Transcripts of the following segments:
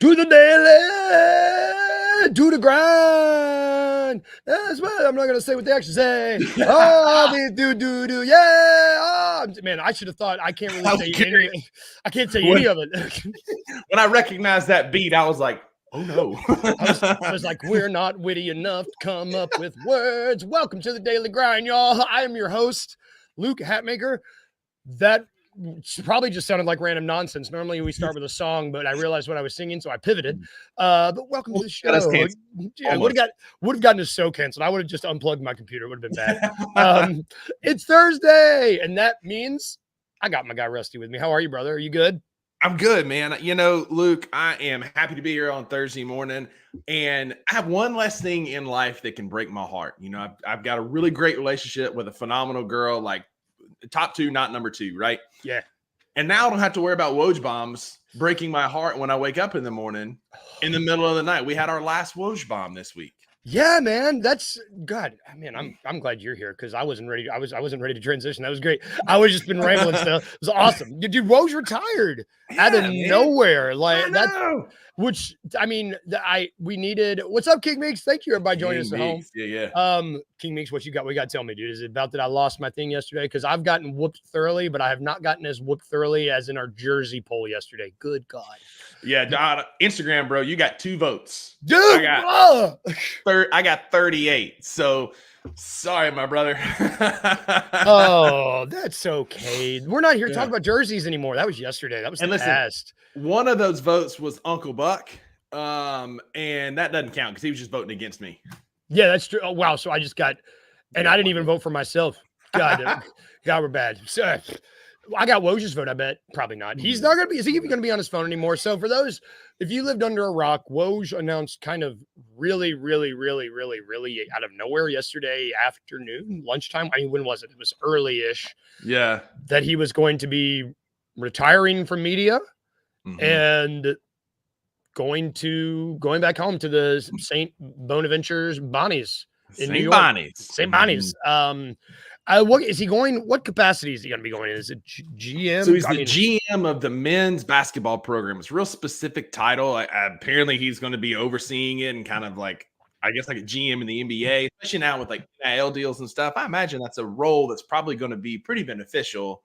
To the daily, to the grind. That's what I'm not gonna say what they actually say. Oh, they do, yeah. Oh, man, I should have thought. I can't really say any. I can't say any of it. When I recognized that beat, I was like, oh no. I was like, we're not witty enough to come up with words. Welcome to the Daily Grind, y'all. I am your host, Luke Hatmaker. That probably just sounded like random nonsense. Normally we start with a song, but I realized what I was singing, so I pivoted. But welcome to the show. Yeah, would have gotten us so canceled. I would have just unplugged my computer. It would have been bad. It's Thursday, and that means I got my guy Rusty with me. How are you, brother? Are you good? I'm good, man. You know, Luke, I am happy to be here on Thursday morning, and I have one less thing in life that can break my heart. You know, I've got a really great relationship with a phenomenal girl, like top two, not number two, right? Yeah. And now I don't have to worry about Woj bombs breaking my heart when I wake up in the morning, in the middle of the night. We had our last Woj bomb this week. Yeah, man, that's God. I mean, I'm glad you're here because I wasn't ready. I wasn't ready to transition. That was great. I was just been rambling stuff. It was awesome. Dude, Woj retired out of nowhere, like that. Which I mean, we needed. What's up, King Meeks? Thank you, everybody joining us at home. Yeah. King Meeks, what you got? What you got to tell me, dude? Is it about that I lost my thing yesterday? Because I've gotten whooped thoroughly, but I have not gotten as whooped thoroughly as in our jersey poll yesterday. Good God. Yeah, Instagram, bro, you got 2 votes. Dude, I got 38. So sorry, my brother. Oh, that's okay. We're not here to talk about jerseys anymore. That was yesterday. That was the past. One of those votes was Uncle Buck. And that doesn't count because he was just voting against me. Yeah, that's true. Oh, wow. So I just got, and I didn't even vote for myself. God, we're bad. So, I got Woj's vote, I bet. Probably not. He's not going to be, is he even going to be on his phone anymore? So for those, if you lived under a rock, Woj announced kind of really out of nowhere yesterday afternoon, lunchtime. I mean, when was it? It was early-ish. Yeah. That he was going to be retiring from media and going back home to the St. Bonaventure's Bonnies in New York. St. Bonnies. What is he going? What capacity is he going to be going in? Is it GM? So he's the GM of the men's basketball program. It's a real specific title. Apparently, he's going to be overseeing it and kind of like, I guess, like a GM in the NBA, especially now with like NIL deals and stuff. I imagine that's a role that's probably going to be pretty beneficial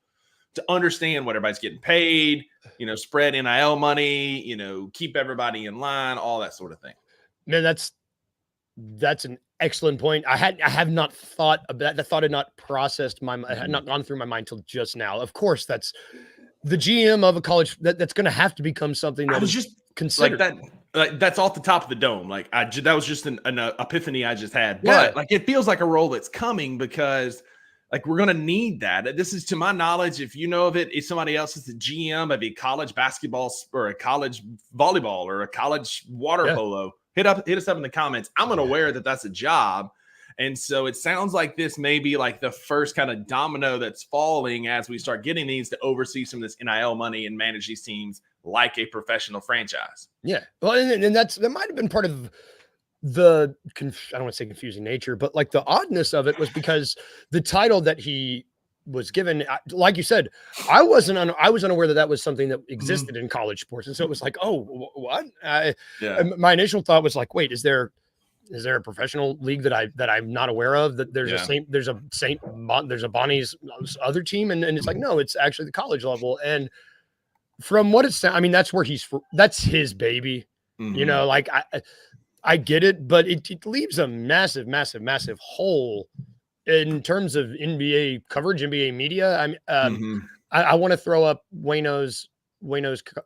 to understand what everybody's getting paid, you know, spread NIL money, you know, keep everybody in line, all that sort of thing. Man, that's an excellent point. I have not thought about that. Thought had not processed my mind, had not gone through my mind till just now. Of course, that's the GM of a college that's going to have to become something that I was just considered like that. Like that's off the top of the dome. Like that was just an epiphany I just had. But like it feels like a role that's coming because like we're going to need that. This is, to my knowledge, if you know of it, if somebody else is the GM of a college basketball or a college volleyball or a college water polo. Hit us up in the comments. I'm unaware that that's a job. And so it sounds like this may be like the first kind of domino that's falling as we start getting these to oversee some of this NIL money and manage these teams like a professional franchise. Yeah. Well, and that might have been part of the, I don't want to say confusing nature, but like the oddness of it was because the title that he was given, like you said, I was unaware that was something that existed in college sports. And so it was like, oh, what? My initial thought was like, wait, is there a professional league that I'm not aware of? That there's a Bonnie's other team. And it's like, no, it's actually the college level. And from what it's, I mean, that's where that's his baby, you know, like I get it, but it leaves a massive hole in terms of NBA coverage, NBA media. I want to throw up Wayno's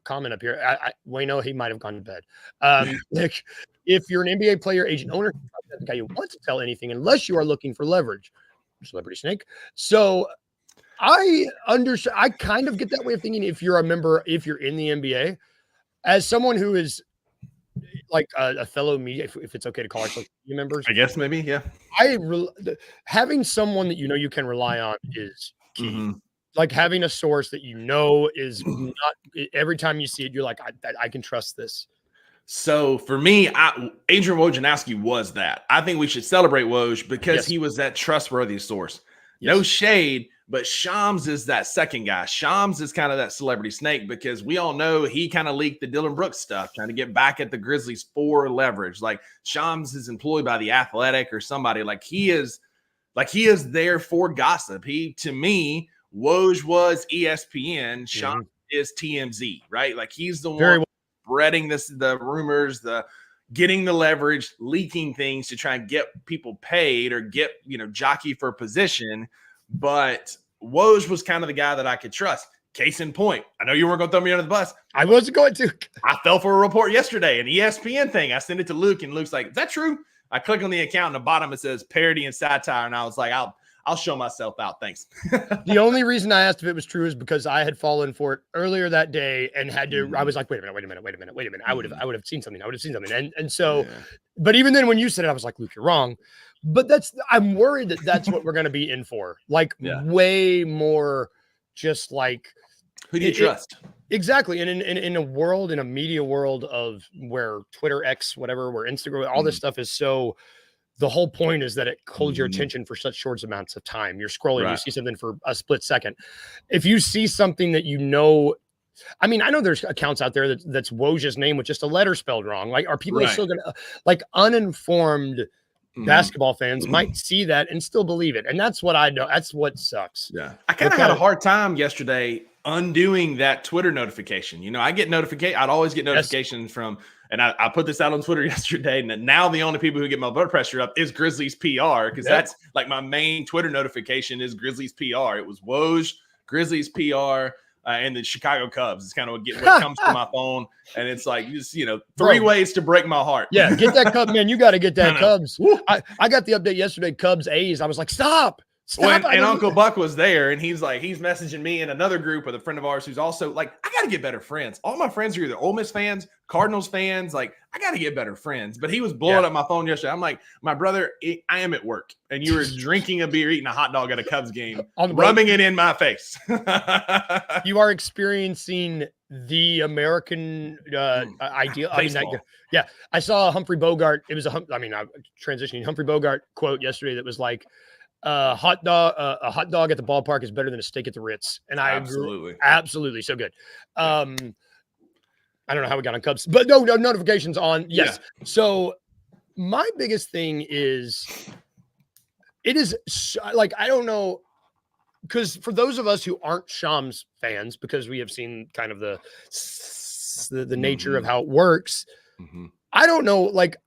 comment up here. Wayno, he might have gone to bed. Like, if you're an NBA player, agent, owner, the guy who wants to tell anything unless you are looking for leverage. Celebrity snake. So I understand. I kind of get that way of thinking. If you're a member, if you're in the NBA, as someone who is like a fellow media, if it's okay to call ourselves media members, I guess maybe, yeah. Having someone that you know you can rely on is key. Like having a source that you know is not every time you see it, you're like, I can trust this. So for me, Adrian Wojnarowski was that. I think we should celebrate Woj because he was that trustworthy source. No shade, But Shams is that second guy. Shams is kind of that celebrity snake because we all know he kind of leaked the Dylan Brooks stuff, trying to get back at the Grizzlies for leverage. Like Shams is employed by the Athletic or somebody. Like he is there for gossip. To me, Woj was ESPN. Shams is TMZ, right? Like he's the one spreading the rumors, getting the leverage, leaking things to try and get people paid or get, jockey for position. But Woj was kind of the guy that I could trust. Case in point, I know you weren't going to throw me under the bus. I wasn't going to. I fell for a report yesterday, an ESPN thing. I sent it to Luke, and Luke's like, "Is that true?" I click on the account, and the bottom it says parody and satire, and I was like, I'll show myself out. Thanks. The only reason I asked if it was true is because I had fallen for it earlier that day and had to. I was like, wait a minute. I would have seen something. And so, but even then, when you said it, I was like, Luke, you're wrong. But I'm worried that that's what we're going to be in for. Like way more, just like who do you trust? Exactly. And in a world, in a media world of where Twitter, X, whatever, where Instagram, all this stuff is so. The whole point is that it holds your attention for such short amounts of time. You're scrolling, you see something for a split second. If you see something that I mean, I know there's accounts out there that's Woj's name with just a letter spelled wrong. Like, are people still going to, like, uninformed basketball fans might see that and still believe it. And that's what I know. That's what sucks. Yeah. I kind of had a hard time yesterday undoing that Twitter notification. I get I'd always get notifications from, and I put this out on Twitter yesterday, and now the only people who get my blood pressure up is Grizzlies PR, because that's like my main Twitter notification is Grizzlies PR. It was Woj, Grizzlies PR, and the Chicago Cubs. It's kind of what comes to my phone, and it's like, just, three ways to break my heart. Yeah, get that Cubs, man. You got to get that Cubs. I got the update yesterday, Cubs A's. I was like, stop. And Uncle Buck was there, and he's messaging me in another group with a friend of ours who's also like, I got to get better friends. All my friends are either Ole Miss fans, Cardinals fans. Like, I got to get better friends. But he was blowing up my phone yesterday. I'm like, my brother, I am at work, and you were drinking a beer, eating a hot dog at a Cubs game, rubbing it in my face. You are experiencing the American ideal. I mean, I saw Humphrey Bogart. It was transitioning Humphrey Bogart quote yesterday that was like, a hot dog at the ballpark is better than a steak at the Ritz. And I agree. Absolutely. So good. I don't know how we got on Cubs, but no notifications on. Yes. Yeah. So my biggest thing is, it is like, I don't know. Because for those of us who aren't Shams fans, because we have seen kind of the nature of how it works, I don't know. Like,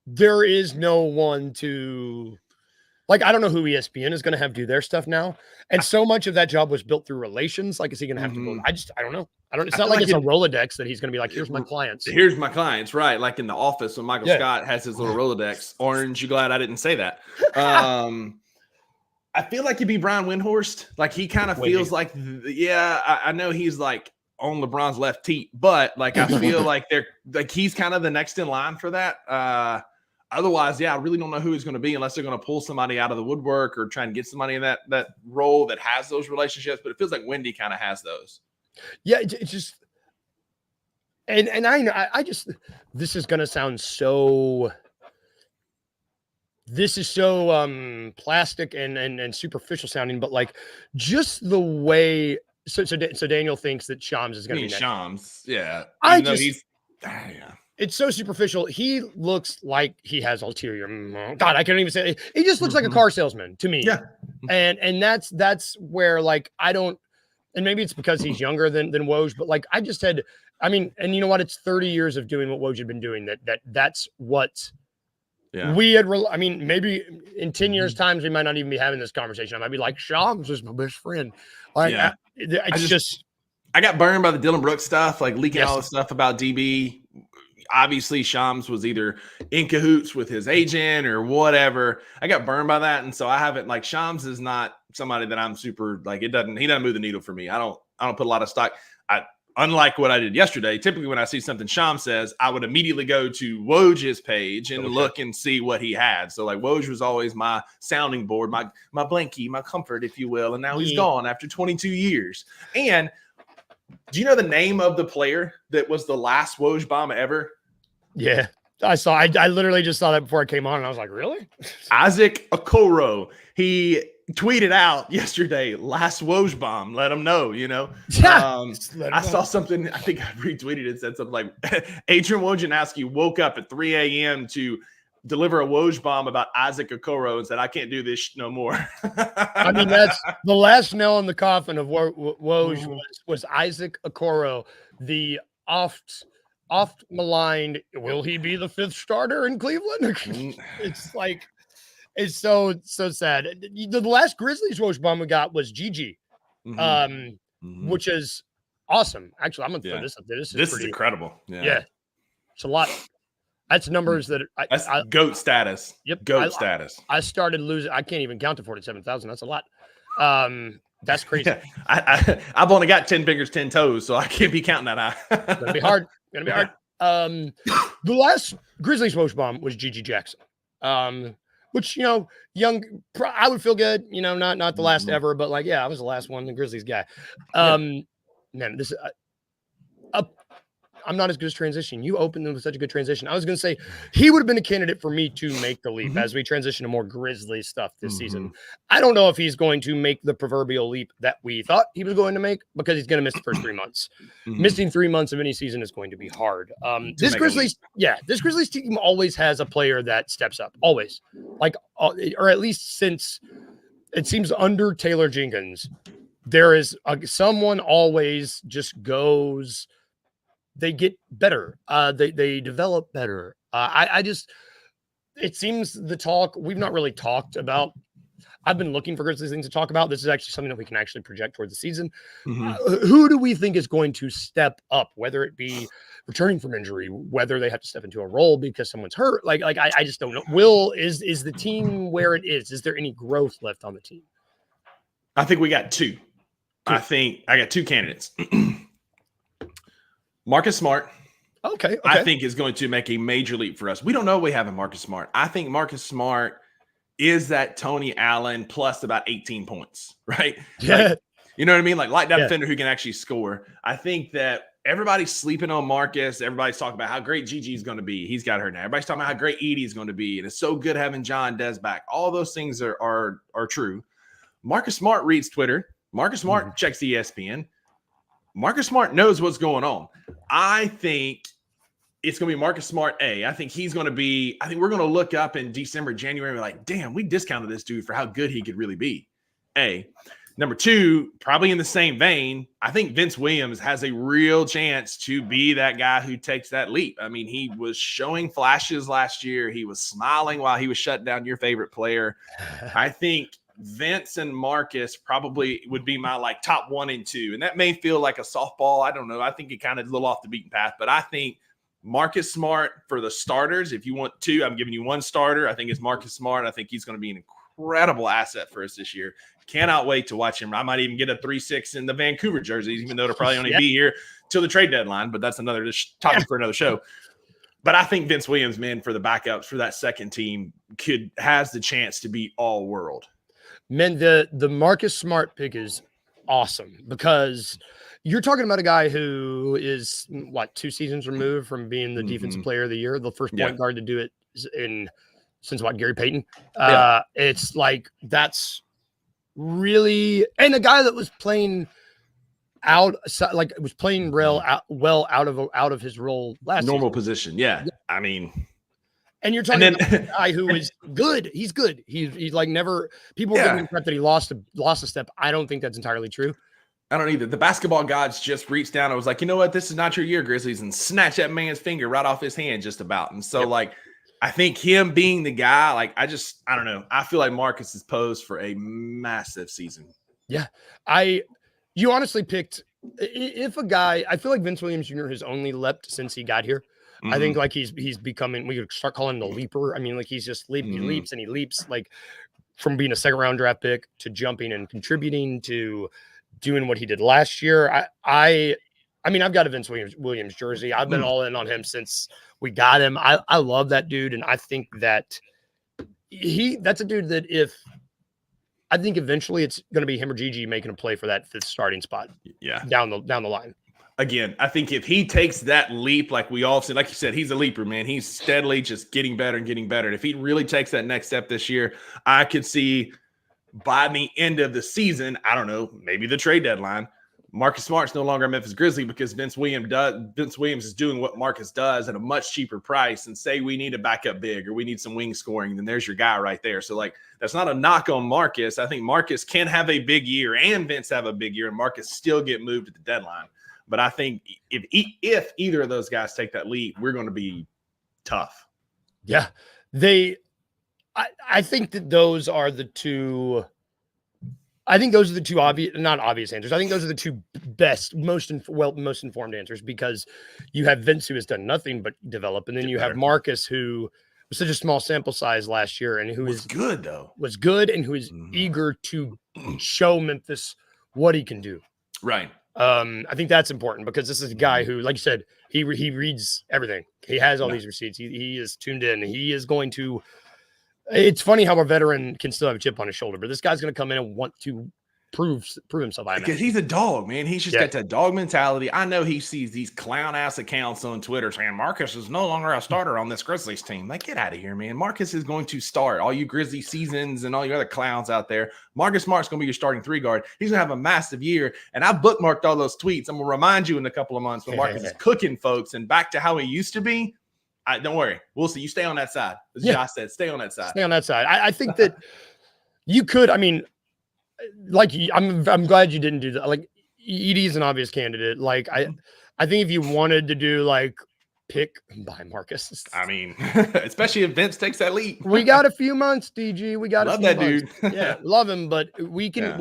there is no one to, like, I don't know who ESPN is going to have do their stuff now. And so much of that job was built through relations. Like, is he going to have to go? I don't know. It's not like it's a Rolodex that he's going to be like, here's my clients. Here's my clients, right? Like in The Office when Michael Scott has his little Rolodex. Orange, you glad I didn't say that? I feel like he'd be Brian Windhorst. Like, he kind of feels like, I know he's like on LeBron's left teat, but like, I feel like he's kind of the next in line for that. Otherwise, I really don't know who he's going to be unless they're going to pull somebody out of the woodwork or try and get somebody in that role that has those relationships. But it feels like Wendy kind of has those. Yeah, it's just, and I know this is going to sound so. This is so plastic and superficial sounding, but like just the way. So Daniel thinks that Shams is going to be next. Shams, yeah. It's so superficial. He looks like he has ulterior. God, I can't even say it. He just looks like a car salesman to me. Yeah. And that's where, like, I don't, and maybe it's because he's younger than Woj, but like, and you know what? It's 30 years of doing what Woj had been doing. That's what we had. Maybe in 10 years times, we might not even be having this conversation. I might be like, Shams is my best friend. Like, I got burned by the Dylan Brooks stuff, like leaking all the stuff about DB. Obviously, Shams was either in cahoots with his agent or whatever. I got burned by that, and so I haven't, like, Shams is not somebody that I'm super like. He doesn't move the needle for me. I don't put a lot of stock. Unlike what I did yesterday. Typically, when I see something Shams says, I would immediately go to Woj's page and look and see what he had. So like, Woj was always my sounding board, my blankie, my comfort, if you will. And now he's gone after 22 years. And do you know the name of the player that was the last Woj bomb ever? Yeah, I literally just saw that before I came on, and I was like, really? Isaac Okoro. He tweeted out yesterday, last Woj bomb, let them know, Yeah, I saw something, I think I retweeted it, said something like Adrian Wojnarowski woke up at 3 a.m. to deliver a Woj bomb about Isaac Okoro and said, I can't do this no more. I mean, that's the last nail in the coffin of Woj was Isaac Okoro, the oft maligned, will he be the 5th starter in Cleveland? It's like, it's so sad. The last Grizzlies Woj bomb we got was Gigi, which is awesome. Actually, I'm gonna throw this up there. This is incredible. Yeah, it's a lot. That's numbers that that's GOAT status. Yep, GOAT status. I started losing. I can't even count to 47,000. That's a lot. That's crazy. Yeah, I've only got 10 fingers, 10 toes, so I can't be counting that high. Gonna be hard. The last Grizzlies Woj bomb was Gigi Jackson. Which, young, I would feel good, not the last ever, but like, yeah, I was the last one, the Grizzlies guy. Man, this is, I'm not as good as transition. You opened them with such a good transition. I was going to say he would have been a candidate for me to make the leap as we transition to more Grizzlies stuff this season. I don't know if he's going to make the proverbial leap that we thought he was going to make because he's going to miss the first 3 months. Missing 3 months of any season is going to be hard. This Grizzlies team always has a player that steps up, always, or at least since it seems under Taylor Jenkins, there is someone always just goes. They get better. They develop better. It seems the talk, we've not really talked about. I've been looking for Grizzlies things to talk about. This is actually something that we can actually project towards the season. Who do we think is going to step up, whether it be returning from injury, whether they have to step into a role because someone's hurt? I just don't know. Is the team where it is? Is there any growth left on the team? I think we got two. I think I got 2 candidates. Marcus Smart, okay, I think is going to make a major leap for us. We don't know what we have in Marcus Smart. I think Marcus Smart is that Tony Allen plus about 18 points, right? Yeah. You know what I mean? Like that defender who can actually score. I think that everybody's sleeping on Marcus. Everybody's talking about how great Gigi is going to be. He's got hurt now. Everybody's talking about how great Edie is going to be. And it's so good having John Des back. All those things are true. Marcus Smart reads Twitter. Marcus Smart checks ESPN. Marcus Smart knows what's going on. I think it's going to be Marcus Smart A. I think we're going to look up in December, January, and be like, damn, we discounted this dude for how good he could really be. A. Number 2, probably in the same vein, I think Vince Williams has a real chance to be that guy who takes that leap. I mean, he was showing flashes last year. He was smiling while he was shutting down your favorite player. I think Vince and Marcus probably would be my top 1 and 2. And that may feel like a softball. I don't know. I think it kind of a little off the beaten path, but I think Marcus Smart for the starters. If you want 2, I'm giving you 1 starter. I think it's Marcus Smart. I think he's going to be an incredible asset for us this year. Cannot wait to watch him. I might even get a 3-6 in the Vancouver jerseys, even though they'll probably only be here till the trade deadline, but that's another topic for another show. But I think Vince Williams, man, for the backups for that second team has the chance to be all world. Man, the Marcus Smart pick is awesome because you're talking about a guy who is 2 seasons removed from being the defensive player of the year, the first point guard to do it since Gary Payton. It's that's really, and a guy that was playing out out of his role last normal season. Position. Yeah. I mean. And you're talking about a guy who is good. He's good. He's never. People are giving him crap that he lost a step. I don't think that's entirely true. I don't either. The basketball gods just reached down and was like, you know what? This is not your year, Grizzlies, and snatch that man's finger right off his hand just about. And so, I think him being the guy, I don't know. I feel like Marcus is posed for a massive season. Yeah. You honestly picked, if a guy, I feel like Vince Williams Jr. has only leapt since he got here. I think he's becoming, we could start calling him the leaper. I mean, he's just he leaps and he leaps from being a 2nd round draft pick to jumping and contributing to doing what he did last year. I mean, I've got a Vince Williams jersey. I've been all in on him since we got him. I love that dude. And I think that that's a dude that I think eventually it's going to be him or Gigi making a play for that 5th starting spot. Yeah. Down the line. Again, I think if he takes that leap, like we all said, like you said, he's a leaper, man. He's steadily just getting better and getting better. And if he really takes that next step this year, I could see by the end of the season, I don't know, maybe the trade deadline, Marcus Smart's no longer a Memphis Grizzly because Vince Williams is doing what Marcus does at a much cheaper price, and say we need a backup big or we need some wing scoring, then there's your guy right there. So like, that's not a knock on Marcus. I think Marcus can have a big year and Vince have a big year and Marcus still get moved at the deadline. But I think if either of those guys take that leap, we're going to be tough. Yeah, I think that those are the two. I think those are the two not obvious answers. I think those are the two best, most informed answers, because you have Vince, who has done nothing but develop, and then you have Marcus, who was such a small sample size last year, and who was good and who is eager to show Memphis what he can do. Right. I think that's important, because this is a guy who, like you said, he reads everything. He has all these receipts. He is tuned in. He is going to. It's funny how a veteran can still have a chip on his shoulder, but this guy's going to come in and want to prove himself. Because he's a dog, man. He's just got that dog mentality. I know he sees these clown ass accounts on Twitter saying Marcus is no longer a starter on this Grizzlies team. Like, get out of here, man. Marcus is going to start. All you Grizzly seasons and all you other clowns out there, Marcus Smart's going to be your starting 3 guard. He's going to have a massive year. And I bookmarked all those tweets. I'm going to remind you in a couple of months when Marcus is cooking folks and back to how he used to be. Don't worry. We'll see. You stay on that side. As Josh said, stay on that side. Stay on that side. I think that you could, I mean, like, I'm glad you didn't do that. Like, Edie's an obvious candidate. Like, I think if you wanted to do like pick and buy Marcus, I mean, especially if Vince takes that leap. We got a few months, DG. We got love that months. Dude. Yeah, love him, but we can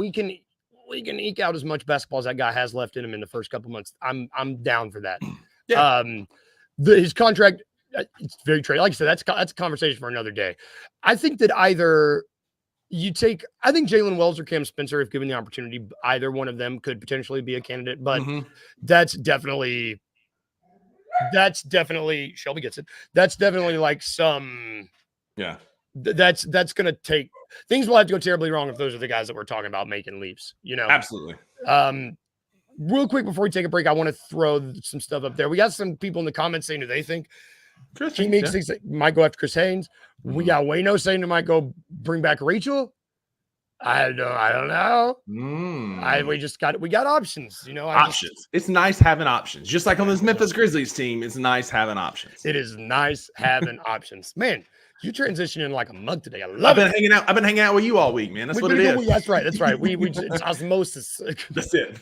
eke out as much basketball as that guy has left in him in the first couple months. I'm down for that. Yeah. His contract. It's very trade. Like I said, that's a conversation for another day. I think that either I think Jalen Wells or Cam Spencer, if given the opportunity, either one of them could potentially be a candidate, but that's definitely Shelby gets it. That's definitely like some, that's going to take, things will have to go terribly wrong if those are the guys that we're talking about making leaps, Absolutely. Real quick before we take a break, I want to throw some stuff up there. We got some people in the comments saying who they think Team Meeks might go after Chris Haynes. We got Wayno saying they might go bring back Rachel. I don't know. We got options. Options. It's nice having options. Just like on this Memphis Grizzlies team, it's nice having options. It is nice having options. Man, you transitioned in like a month today. I love it. I've been hanging out with you all week, man. That's what it is. That's right. We it's osmosis. That's it.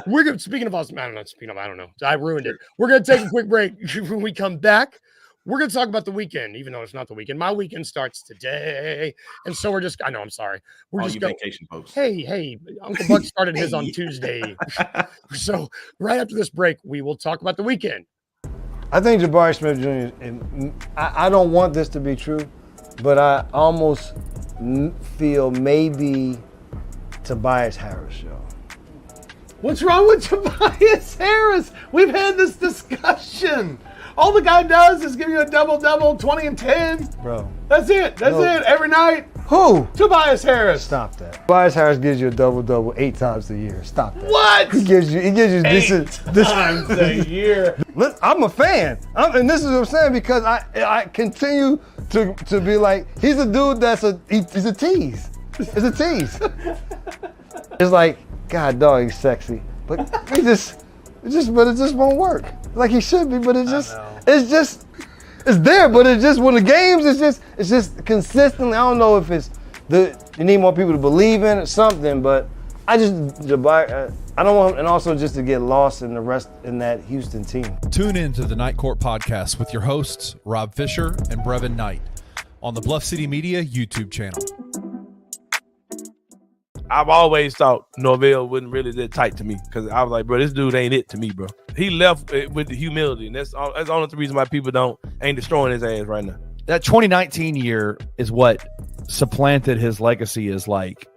We're good. Speaking of osmosis, I don't know. I ruined it. We're gonna take a quick break. When we come back, we're gonna talk about the weekend, even though it's not the weekend. My weekend starts today, and so I'm sorry. We're all just you vacation folks. Hey, Uncle Buck started his on Tuesday. So right after this break, we will talk about the weekend. I think Jabari Smith Jr. and I don't want this to be true, but I almost feel maybe Tobias Harris, yo. What's wrong with Tobias Harris? We've had this discussion. All the guy does is give you a double-double, 20 and 10. Bro. That's it. That's it. Every night. Who? Tobias Harris. Stop that. Tobias Harris gives you a double-double 8 times a year. Stop that. What? He gives you this times a year. I'm a fan. And this is what I'm saying, because I continue to be like, he's a dude he's a tease. It's a tease. It's like, God, dog, he's sexy. But it just won't work. Like he should be, but it's there, but it's just, when the games, it's just consistently. I don't know if it's you need more people to believe in it, something, but I don't want, and also just to get lost in the rest in that Houston team. Tune in to the Night Court podcast with your hosts, Rob Fisher and Brevin Knight, on the Bluff City Media YouTube channel. I've always thought Norvell wasn't really that tight to me, because I was like, bro, this dude ain't it to me, bro. He left with the humility, and that's the only reason why people ain't destroying his ass right now. That 2019 year is what supplanted his legacy as like,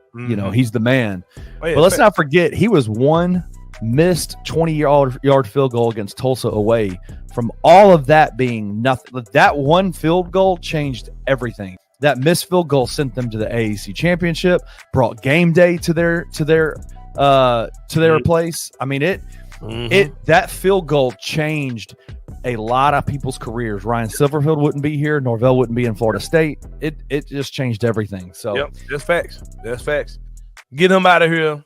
he's the man. Oh, yeah, but let's not forget, he was one missed 20-yard field goal against Tulsa away from all of that being nothing. That one field goal changed everything. That missed field goal sent them to the AAC championship, brought game day to their place. I mean, that field goal changed a lot of people's careers. Ryan Silverfield wouldn't be here. Norvell wouldn't be in Florida State. It just changed everything. So yep, that's facts. That's facts. Get him out of here.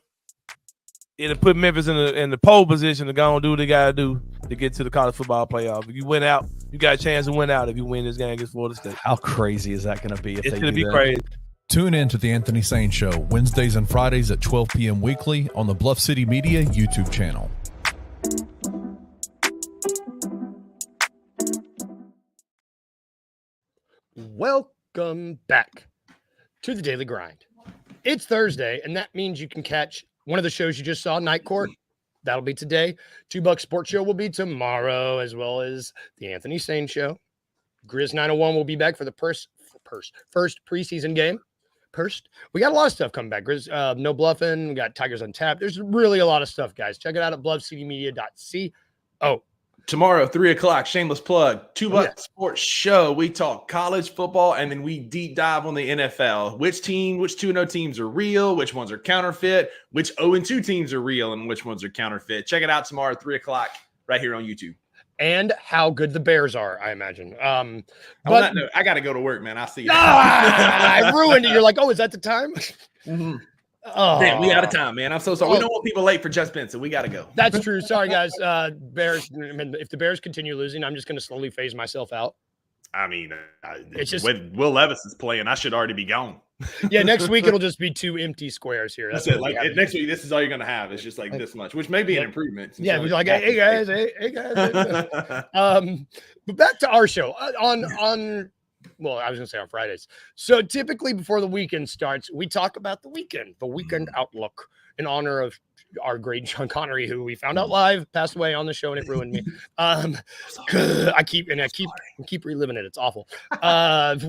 It'll put Memphis in the pole position to go and do what they got to do to get to the college football playoff. If you win out, you got a chance to win out if you win this game against Florida State. How crazy is that going to be? It's going to be crazy. Tune in to the Anthony Sane Show Wednesdays and Fridays at 12 p.m. weekly on the Bluff City Media YouTube channel. Welcome back to the Daily Grind. It's Thursday, and that means you can catch one of the shows you just saw, Night Court. That'll be today. $2 Sports Show will be tomorrow, as well as the Anthony Sane Show. Grizz 901 will be back for the first preseason game. We got a lot of stuff coming back. Grizz, no bluffing. We got Tigers on tap. There's really a lot of stuff, guys. Check it out at bluffcitymedia.co. Tomorrow, 3 o'clock, shameless plug, $2 Sports Show. We talk college football, and then we deep dive on the NFL. Which 2-0 teams are real, which ones are counterfeit, which 0-2 teams are real, and which ones are counterfeit. Check it out tomorrow, 3 o'clock, right here on YouTube. And how good the Bears are, I imagine. I got to go to work, man. I'll see you. I ruined it. You're like, oh, is that the time? Mm-hmm. Oh, damn, we out of time, man. I'm so sorry. We don't want people late for Just Benson. We got to go. That's true. Sorry, guys. Bears. If the Bears continue losing, I'm just going to slowly phase myself out. I mean, it's just when Will Levis is playing, I should already be gone. Yeah, next week it'll just be 2 empty squares here. That's it. Like next week, this is all you're going to have. It's just like this much, which may be an improvement. Yeah, we're like, hey guys. But back to our show well, I was going to say on Fridays. So typically before the weekend starts, we talk about the weekend outlook in honor of our great Sean Connery, who we found out live, passed away on the show, and it ruined me. I keep reliving it. It's awful.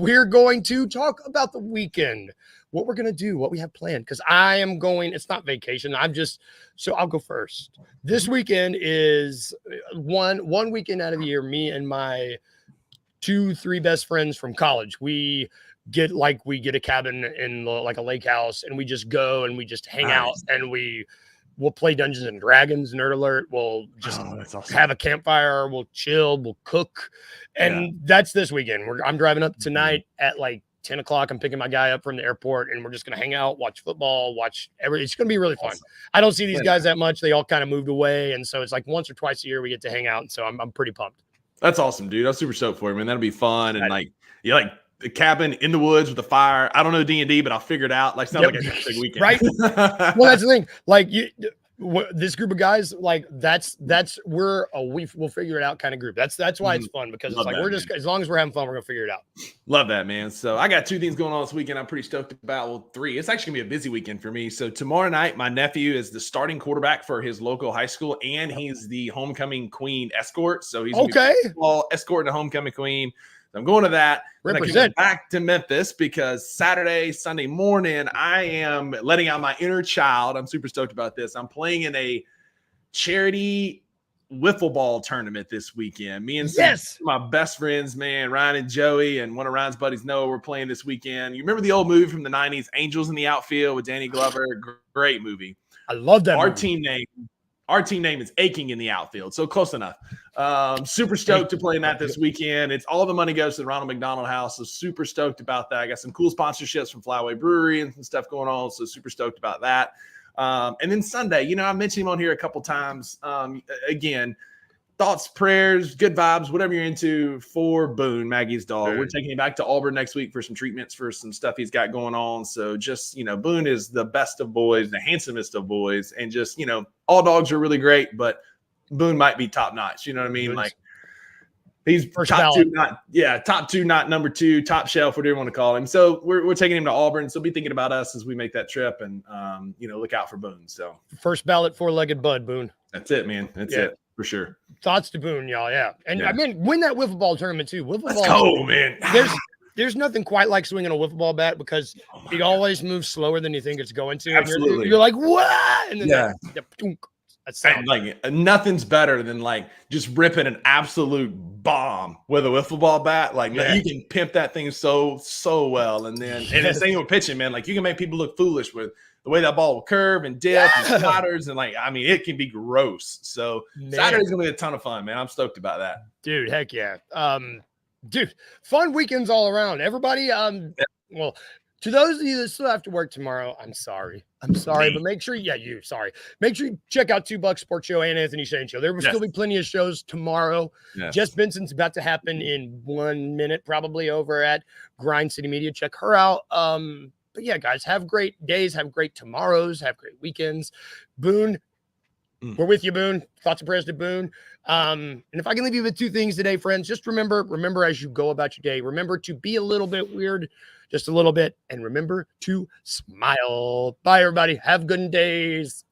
We're going to talk about the weekend, what we're going to do, what we have planned, because I am going, it's not vacation. I'll go first. This weekend is one weekend out of the year, me and my 2-3 best friends from college. We get a cabin in like a lake house, and we just go and we just hang out, and we'll play Dungeons and Dragons, nerd alert. We'll just have a campfire. We'll chill. We'll cook. And that's this weekend. I'm driving up tonight at like 10 o'clock. I'm picking my guy up from the airport, and we're just going to hang out, watch football, it's going to be really fun. I don't see these guys that much. They all kind of moved away. And so it's like once or twice a year we get to hang out. And so I'm pretty pumped. That's awesome, dude. I'm super stoked for you, man. That'll be fun. And like the cabin in the woods with the fire. I don't know D&D, but I'll figure it out. Like, sounds like a big weekend. Right? Well, that's the thing. Like this group of guys, like we'll figure it out kind of group. That's why it's fun, because it's like we're just, as long as we're having fun, we're gonna figure it out. Love that, man. So I got 2 things going on this weekend I'm pretty stoked about. Well, 3. It's actually gonna be a busy weekend for me. So tomorrow night, my nephew is the starting quarterback for his local high school, and he's the homecoming queen escort. So he's escorting a homecoming queen. So I'm going to that. Represent. Back to Memphis, because Sunday morning, I am letting out my inner child. I'm super stoked about this. I'm playing in a charity wiffle ball tournament this weekend. Me and my best friends, man, Ryan and Joey, and one of Ryan's buddies, Noah, we're playing this weekend. You remember the old movie from the 90s, Angels in the Outfield with Danny Glover? Great movie. I love that movie. Our team name is Aching in the Outfield, so close enough. Super stoked to play in that this weekend. It's all the money goes to the Ronald McDonald House, so super stoked about that. I got some cool sponsorships from Flyway Brewery and some stuff going on, so super stoked about that. And then Sunday, I mentioned him on here a couple times. Again, thoughts, prayers, good vibes, whatever you're into for Boone, Maggie's dog. We're taking him back to Auburn next week for some treatments for some stuff he's got going on. So just, Boone is the best of boys, the handsomest of boys. And just, all dogs are really great, but Boone might be top notch. You know what I mean? Like, he's top 2, top 2, not number 2, top shelf, whatever you want to call him. So we're taking him to Auburn. So be thinking about us as we make that trip, and, look out for Boone. So first ballot 4-legged bud, Boone. That's it, man. That's it. For sure. Thoughts to Boone, y'all. Yeah. And I mean, win that wiffle ball tournament too. Let's go, man. There's nothing quite like swinging a wiffle ball bat, because it always moves slower than you think it's going to. Absolutely. You're like, what? And then And like nothing's better than like just ripping an absolute bomb with a wiffle ball bat. Like you can pimp that thing so well, and then and the same with pitching, man. Like you can make people look foolish with the way that ball will curve and dip and sliders, and like I mean, it can be gross. So Saturday's gonna be a ton of fun, man. I'm stoked about that, dude. Heck yeah, dude. Fun weekends all around, everybody. Well. To those of you that still have to work tomorrow, I'm sorry. But make sure, make sure you check out $2 Sports Show and Anthony Shane Show. There will still be plenty of shows tomorrow. Yes. Jess Benson's about to happen in 1 minute, probably over at Grind City Media. Check her out. But yeah, guys, have great days, have great tomorrows, have great weekends. Boone, we're with you, Boone. Thoughts and prayers to Boone. And if I can leave you with 2 things today, friends, just remember as you go about your day, remember to be a little bit weird, just a little bit, and remember to smile. Bye, everybody. Have good days.